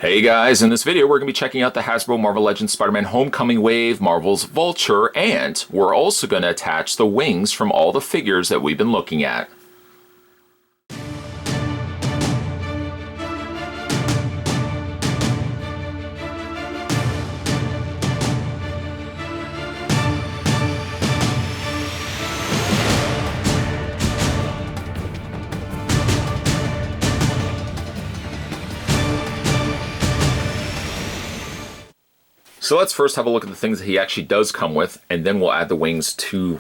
Hey guys, in this video we're going to be checking out the Hasbro Marvel Legends Spider-Man Homecoming Wave, Marvel's Vulture, and we're also going to attach the wings from all the figures that we've been looking at. So let's first have a look at the things that he actually does come with, and then we'll add the wings to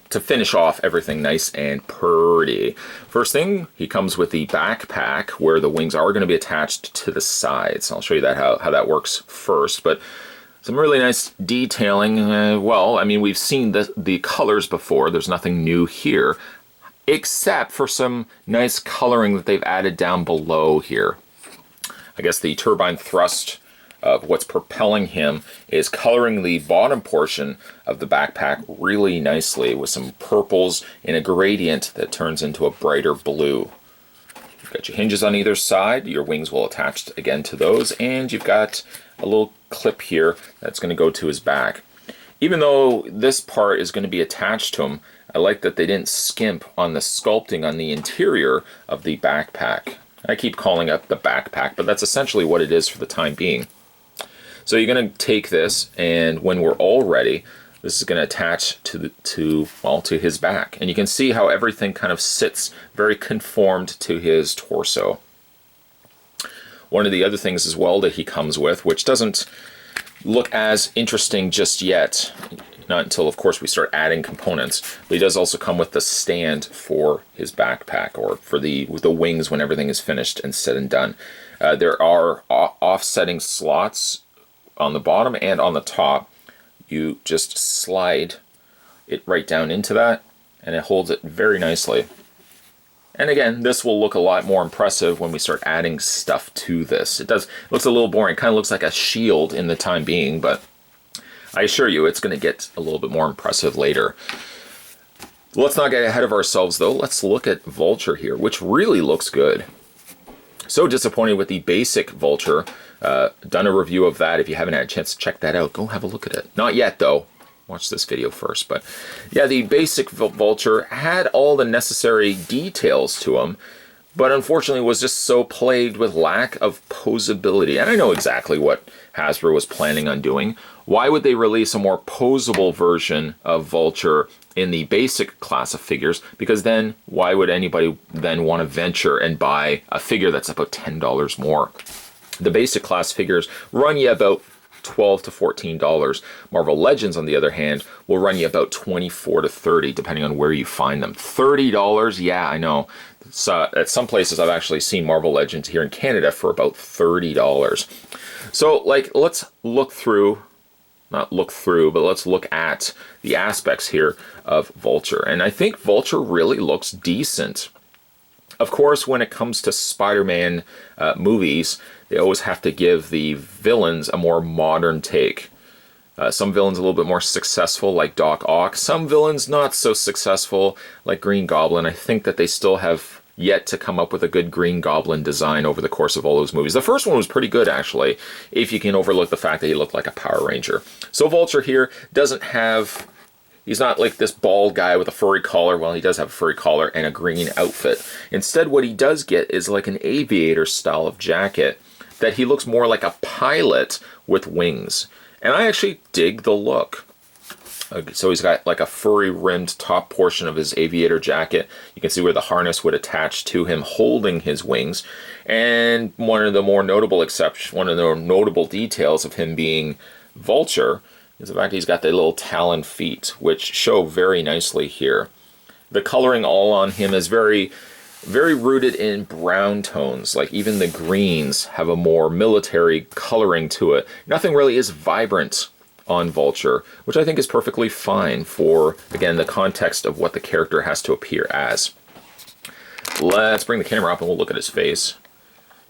finish off everything nice and pretty. First thing, he comes with the backpack where the wings are going to be attached to the sides. I'll show you that how that works first, but some really nice detailing. Well, I mean, we've seen the colors before. There's nothing new here, except for some nice coloring that they've added down below here. I guess the turbine thrust of what's propelling him is coloring the bottom portion of the backpack really nicely with some purples in a gradient that turns into a brighter blue. You've got your hinges on either side, your wings will attach again to those, and you've got a little clip here that's going to go to his back. Even though this part is going to be attached to him, I like that they didn't skimp on the sculpting on the interior of the backpack. I keep calling it the backpack, but that's essentially what it is for the time being. So you're going to take this, and when we're all ready, this is going to attach to his back. And you can see how everything kind of sits very conformed to his torso. One of the other things as well that he comes with, which doesn't look as interesting just yet, not until of course we start adding components, but he does also come with the stand for his backpack, or for the wings when everything is finished and said and done. There are offsetting slots on the bottom and on the top. You just slide it right down into that, and it holds it very nicely. And again, this will look a lot more impressive when we start adding stuff to this. It looks a little boring. It kind of looks like a shield in the time being, but I assure you it's going to get a little bit more impressive later. Let's not get ahead of ourselves though. Let's look at Vulture here, which really looks good. So disappointed with the basic Vulture. Done a review of that. If you haven't had a chance to check that out, go have a look at it. Not yet though. Watch this video first. But yeah, the basic Vulture had all the necessary details to him, but unfortunately was just so plagued with lack of posability. And I know exactly what Hasbro was planning on doing. Why would they release a more posable version of Vulture in the basic class of figures? Because then why would anybody then want to venture and buy a figure that's about $10 more? The basic class figures run you about $12 to $14. Marvel Legends, on the other hand, will run you about $24 to $30, depending on where you find them. $30? Yeah, I know. At some places I've actually seen Marvel Legends here in Canada for about $30. So, like, let's look through, not look through, but let's look at the aspects here of Vulture. And I think Vulture really looks decent. Of course, when it comes to Spider-Man movies, they always have to give the villains a more modern take. Some villains a little bit more successful, like Doc Ock. Some villains not so successful, like Green Goblin. I think that they still have yet to come up with a good Green Goblin design over the course of all those movies. The first one was pretty good, actually, if you can overlook the fact that he looked like a Power Ranger. So Vulture here doesn't have... He's not like this bald guy with a furry collar. Well, he does have a furry collar and a green outfit. Instead, what he does get is like an aviator style of jacket that he looks more like a pilot with wings. And I actually dig the look. So he's got like a furry rimmed top portion of his aviator jacket. You can see where the harness would attach to him holding his wings. And one of the notable details of him being Vulture is the fact he's got the little Talon Feet, which show very nicely here. The coloring all on him is very, very rooted in brown tones. Like even the greens have a more military coloring to it. Nothing really is vibrant on Vulture, which I think is perfectly fine for, again, the context of what the character has to appear as. Let's bring the camera up and we'll look at his face.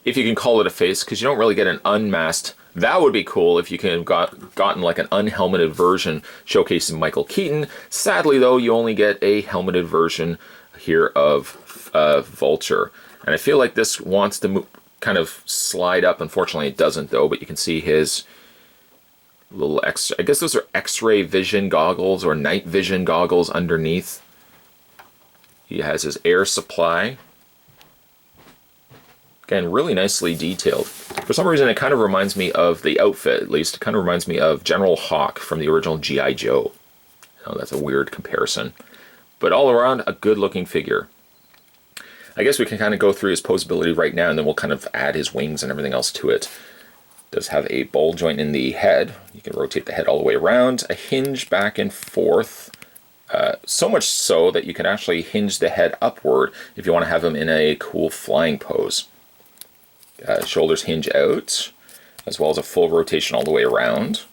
If you can call it a face, because you don't really get an unmasked. That would be cool if you could have gotten like an unhelmeted version showcasing Michael Keaton. Sadly, though, you only get a helmeted version here of Vulture. And I feel like this wants to kind of slide up. Unfortunately, it doesn't though, but you can see his little I guess those are X-ray vision goggles or night vision goggles underneath. He has his air supply. Again, really nicely detailed. For some reason, it kind of reminds me of the outfit, at least. It kind of reminds me of General Hawk from the original G.I. Joe. I know that's a weird comparison. But all around, a good-looking figure. I guess we can kind of go through his posability right now, and then we'll kind of add his wings and everything else to it. Does have a ball joint in the head. You can rotate the head all the way around. A hinge back and forth. So much so that you can actually hinge the head upward if you want to have him in a cool flying pose. Shoulders hinge out, as well as a full rotation all the way around.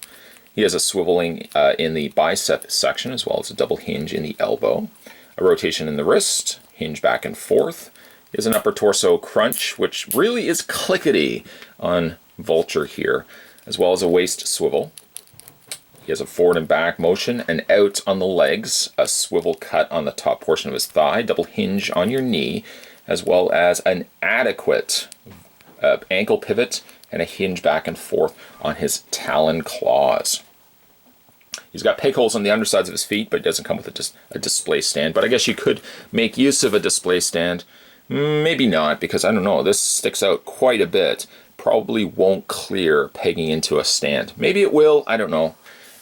He has a swiveling in the bicep section, as well as a double hinge in the elbow. A rotation in the wrist, hinge back and forth. He has an upper torso crunch, which really is clickety on Vulture here, as well as a waist swivel. He has a forward and back motion, and out on the legs, a swivel cut on the top portion of his thigh, double hinge on your knee, as well as an adequate ankle pivot and a hinge back and forth on his talon claws. He's got peg holes on the undersides of his feet, but it doesn't come with a display stand. But I guess you could make use of a display stand. Maybe not, because I don't know, this sticks out quite a bit. Probably won't clear pegging into a stand. Maybe it will, I don't know.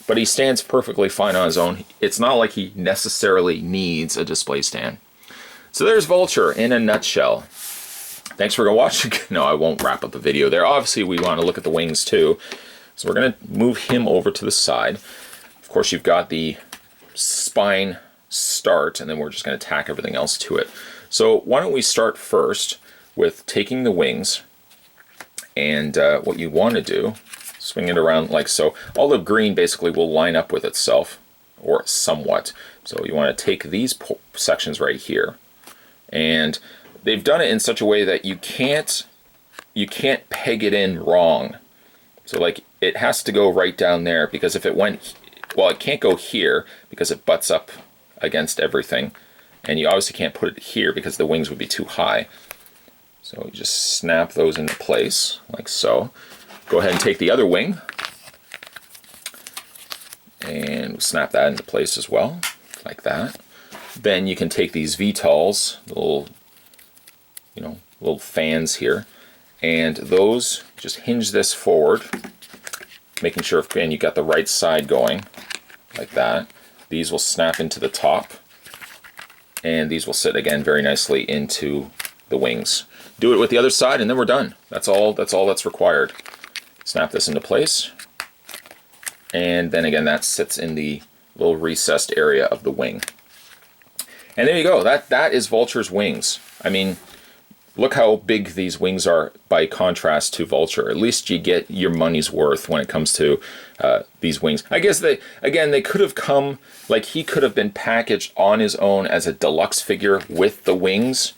But he stands perfectly fine on his own. It's not like he necessarily needs a display stand. So there's Vulture in a nutshell. Thanks for watching. No, I won't wrap up the video there. Obviously, we want to look at the wings too. So we're going to move him over to the side. Of course, you've got the spine start, and then we're just going to tack everything else to it. So why don't we start first with taking the wings, and what you want to do, swing it around like so. All the green basically will line up with itself, or somewhat. So you want to take these sections right here, and they've done it in such a way that you can't peg it in wrong. So like it has to go right down there, because if it went, well, it can't go here because it butts up against everything, and you obviously can't put it here because the wings would be too high. So you just snap those into place like so. Go ahead and take the other wing and snap that into place as well, like that. Then you can take these VTOLs, little fans here, and those, just hinge this forward, making sure, again, you got the right side going, like that. These will snap into the top, and these will sit again very nicely into the wings. Do it with the other side, and then we're done. That's all that's required. Snap this into place, and then again, that sits in the little recessed area of the wing. And there you go. That is Vulture's wings. I mean, look how big these wings are by contrast to Vulture. At least you get your money's worth when it comes to these wings. I guess they could have come, like he could have been packaged on his own as a deluxe figure with the wings.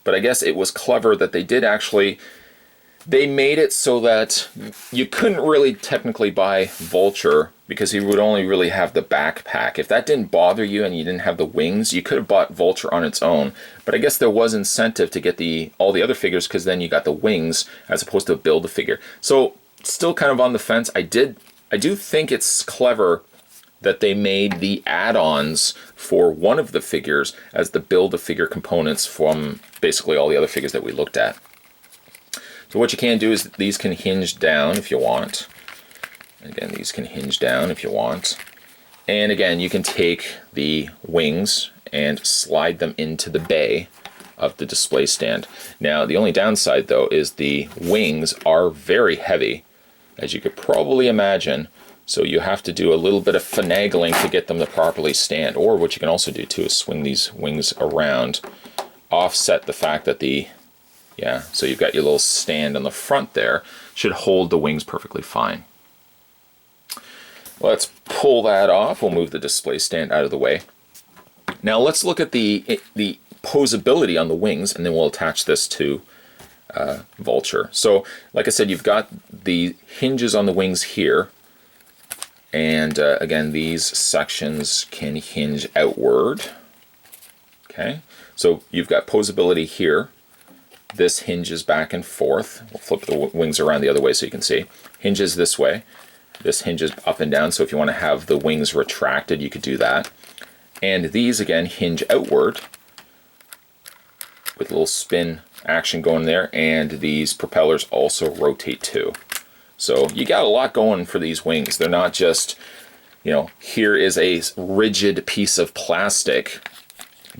But I guess it was clever that they did actually, they made it so that you couldn't really technically buy Vulture because he would only really have the backpack. If that didn't bother you and you didn't have the wings, you could have bought Vulture on its own. But I guess there was incentive to get all the other figures, because then you got the wings as opposed to build a figure. So still kind of on the fence. I do think it's clever that they made the add-ons for one of the figures as the build-a-figure components from basically all the other figures that we looked at. So what you can do is these can hinge down if you want. Again, these can hinge down if you want. And again, you can take the wings and slide them into the bay of the display stand. Now, the only downside, though, is the wings are very heavy, as you could probably imagine. So you have to do a little bit of finagling to get them to properly stand. Or what you can also do, too, is swing these wings around, offset the fact that so you've got your little stand on the front there, should hold the wings perfectly fine. Let's pull that off. We'll move the display stand out of the way. Now let's look at the poseability on the wings, and then we'll attach this to Vulture. So like I said, you've got the hinges on the wings here, and again, these sections can hinge outward. Okay, so you've got poseability here, this hinges back and forth. We'll flip the wings around the other way so you can see. Hinges this way. This hinges up and down, so if you want to have the wings retracted, you could do that. And these, again, hinge outward with a little spin action going there, and these propellers also rotate too. So you got a lot going for these wings. They're not just, you know, here is a rigid piece of plastic.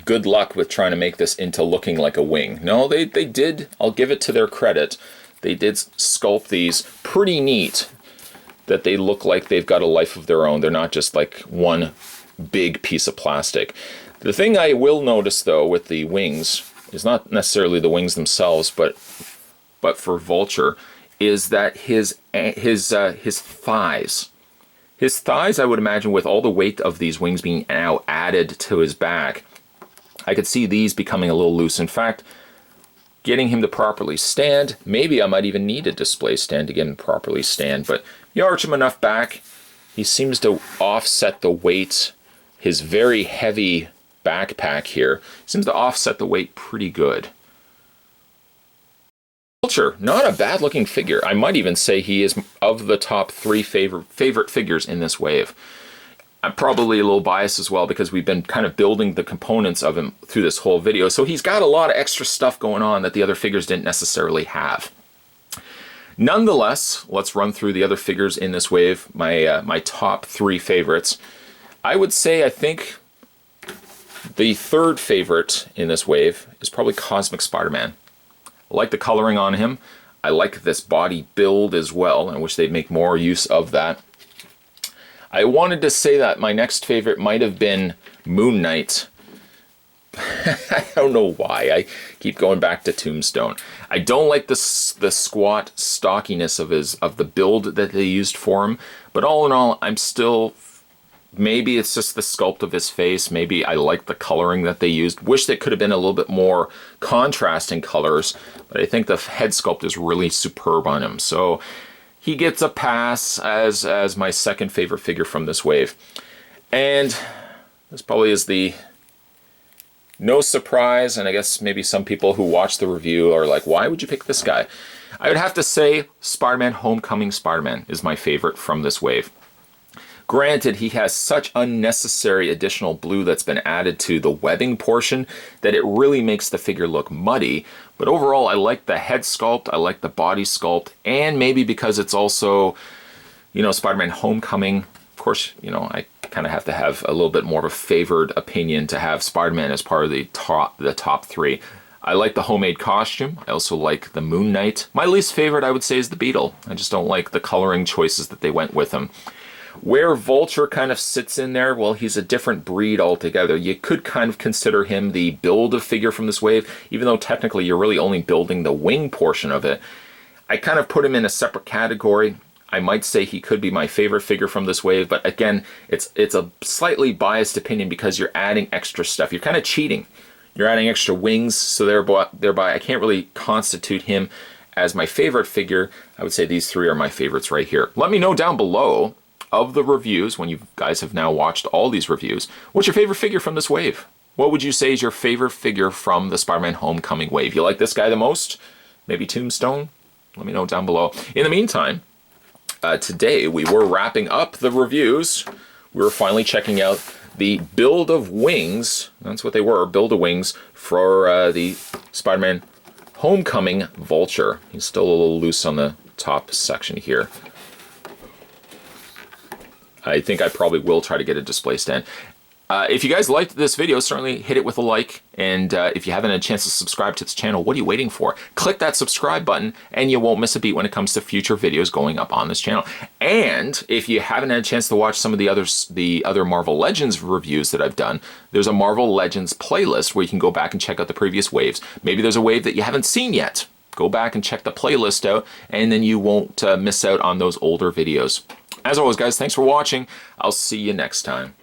Good luck with trying to make this into looking like a wing. No, they did, I'll give it to their credit, they did sculpt these pretty neat, that they look like they've got a life of their own. They're not just like one big piece of plastic. The thing I will notice though with the wings is not necessarily the wings themselves, but for Vulture, is that his thighs. His thighs, I would imagine, with all the weight of these wings being now added to his back, I could see these becoming a little loose. In fact, getting him to properly stand, maybe I might even need a display stand to get him to properly stand, but you arch him enough back, he seems to offset the weight. His very heavy backpack here seems to offset the weight pretty good. Vulture, not a bad looking figure. I might even say he is of the top 3 favorite figures in this wave. I'm probably a little biased as well because we've been kind of building the components of him through this whole video, so he's got a lot of extra stuff going on that the other figures didn't necessarily have. Nonetheless, let's run through the other figures in this wave, my top 3 favorites. I would say I think the third favorite in this wave is probably Cosmic Spider-Man. I like the coloring on him. I like this body build as well. I wish they'd make more use of that. I wanted to say that my next favorite might have been Moon Knight. I don't know why. I keep going back to Tombstone. I don't like the squat stockiness of the build that they used for him. But all in all, I'm still... Maybe it's just the sculpt of his face. Maybe I like the coloring that they used. Wish there could have been a little bit more contrast in colors. But I think the head sculpt is really superb on him. So he gets a pass as my second favorite figure from this wave. And this probably is the no surprise, and I guess maybe some people who watch the review are like, why would you pick this guy? I would have to say Spider-Man Homecoming Spider-Man is my favorite from this wave. Granted, he has such unnecessary additional blue that's been added to the webbing portion that it really makes the figure look muddy. But overall, I like the head sculpt, I like the body sculpt, and maybe because it's also, you know, Spider-Man Homecoming. Of course, you know, I kind of have to have a little bit more of a favored opinion to have Spider-Man as part of the top 3. I like the homemade costume. I also like the Moon Knight. My least favorite, I would say, is the Beetle. I just don't like the coloring choices that they went with him. Where Vulture kind of sits in there, well, he's a different breed altogether. You could kind of consider him the build of figure from this wave, even though technically you're really only building the wing portion of it. I kind of put him in a separate category. I might say he could be my favorite figure from this wave, but again, it's a slightly biased opinion because you're adding extra stuff. You're kind of cheating. You're adding extra wings, so thereby I can't really constitute him as my favorite figure. I would say these 3 are my favorites right here. Let me know down below, of the reviews, when you guys have now watched all these reviews, what's your favorite figure from this wave? What would you say is your favorite figure from the Spider-Man Homecoming wave? You like this guy the most? Maybe Tombstone? Let me know down below. In the meantime, today we were wrapping up the reviews. We were finally checking out the build of wings. That's what they were, build of wings for the Spider-Man Homecoming Vulture. He's still a little loose on the top section here. I think I probably will try to get a display stand. If you guys liked this video, certainly hit it with a like. And if you haven't had a chance to subscribe to this channel, what are you waiting for? Click that subscribe button and you won't miss a beat when it comes to future videos going up on this channel. And if you haven't had a chance to watch some of the other Marvel Legends reviews that I've done, there's a Marvel Legends playlist where you can go back and check out the previous waves. Maybe there's a wave that you haven't seen yet. Go back and check the playlist out, and then you won't miss out on those older videos. As always, guys, thanks for watching. I'll see you next time.